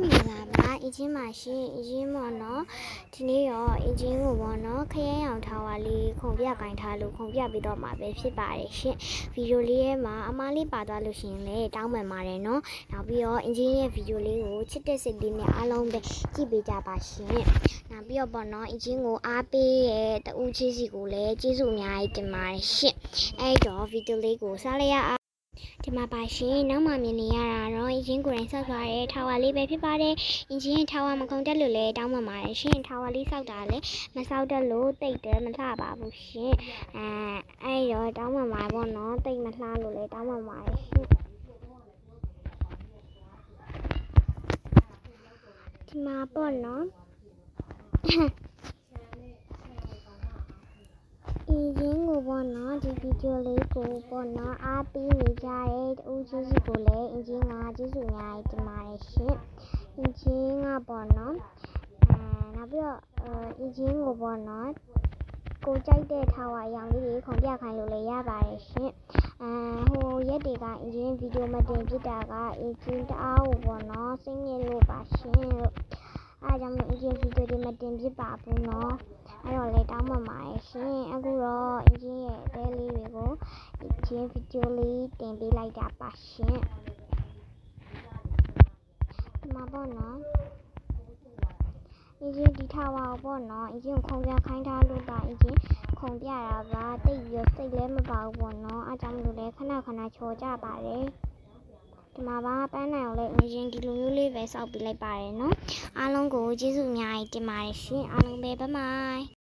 မင်္ဂလာပါအင်ဂျင်ပါရှင်အင်ဂျင်ပေါ့နော်ဒီနေ့တော့အင်ဂျင်ကိုပေါ့နော်ခရဲရောင်ထားပါလေးခုံပြကင်ထားလို့ခုံပြပြီးတော့မှာပဲဖြစ်ပါတယ်ရှင်ဗီဒီယိုလေးရဲ့မှာအမားလေးပါသွားလို့ရှိရင်လည်းတောင်းပန်ပါတယ်နော်နောက်ပြီးတော့အင်ဂျင်ရဲ့ဗီဒီယိုလေးကိုချစ်တဲ့စိတ်လေးနဲ့အားလုံးပဲကြည့်ပေးကြပါရှင်နောက်ပြီးတော့ပေါ့နော်အင်ဂျင်ကိုအားပေးရဲ့တူးချစ်စီကိုလည်းကျေးဇူးအများကြီးတင်ပါတယ်ရှင်အဲ့တော့ဗီဒီယိုလေးကိုစားလိုက်ရဒီမှာပါရှင်နောက်မှမြင်နေရတာတော့အင်ဂျင်ကိုယ်တိုင်ဆောက်သွားတဲ့ထာဝါလေးပဲဖြစ်ပါတယ်အင်ဂျင်ထာဝါမကုန်တက်လို့လည်းတောင်းပန်ပါတယ်ရှင်ထာဝါလေးဆောက်တာလည်းမဆောက်တက်လို့တိတ်တယ်မလှပါဘူးရှင်အဲ့တော့တောင်းပန်ပါပေါ့နော်တိတ်မလှလို့လည်းတောင်းပန်ပါတယ်ရှင်ဒီမှာပေါ့နော်အင်ဂျင်ကိုပေါ့နော်ဒီဗီဒီယိုလေးကိုပေါ့နော်အားပေးနေကြတဲ့တူးချင်းစီကိုလည်းအင်ဂျင်ကကျေးဇူးအများကြီးတင်ပါတယ်ရှင်အင်ဂျင်ကပေါ့နော်နောက်ပြီးတော့အင်ဂျင်ကိုပေါ့နော်ကိုကြိုက်တဲ့ထာဝါအရောင်လေးတွေခုံပြခိုင်းလို့လည်းရပါတယ်ရှင်ဟိုရက်တွေကအင်ဂျင်ဗီဒီယိုမတင်ပြတာကအင်ဂျင်တအားကိုပေါ့နော်စိတ်ညစ်လို့ပါရှင်လို့အားကြောင့်အင်ဂျင်ဗီဒီယိုတွေမတင်ပြပါဘူးနော်အဲ့တော့လေတောင်းပန်ပါတယ်ရှင်အခုတော့အင်ဂျင်ရဲ့အသေးလေးတွေကိုအင်ဂျင်ဗီဒီယိုလေးတင်ပေးလိုက်တာပါရှင်ဒီမှာပေါ့နော်အင်ဂျင်ဒီထားပါပေါ့နော်အင်ဂျင်ကိုခုံပြခိုင်းထားလို့ပါအင်ဂျင်ခုံပြတာပါတိတ်ရစိတ်လည်းမပါဘူးပေါ့နော်အားကြောင့်လို့လေခဏခဏချော်ကြပါတယ်ဒီမှာပါပန်းနိုင်အောင်လည်းအင်ဂျင်ဒီလိုမျိုးလေးပဲစောက်ပေးလိုက်ပါတယ်နော်အားလုံးကိုကျေးဇူးအများကြီးတင်ပါတယ်ရှင်အားလုံးပဲဘိုင်ဘိုင်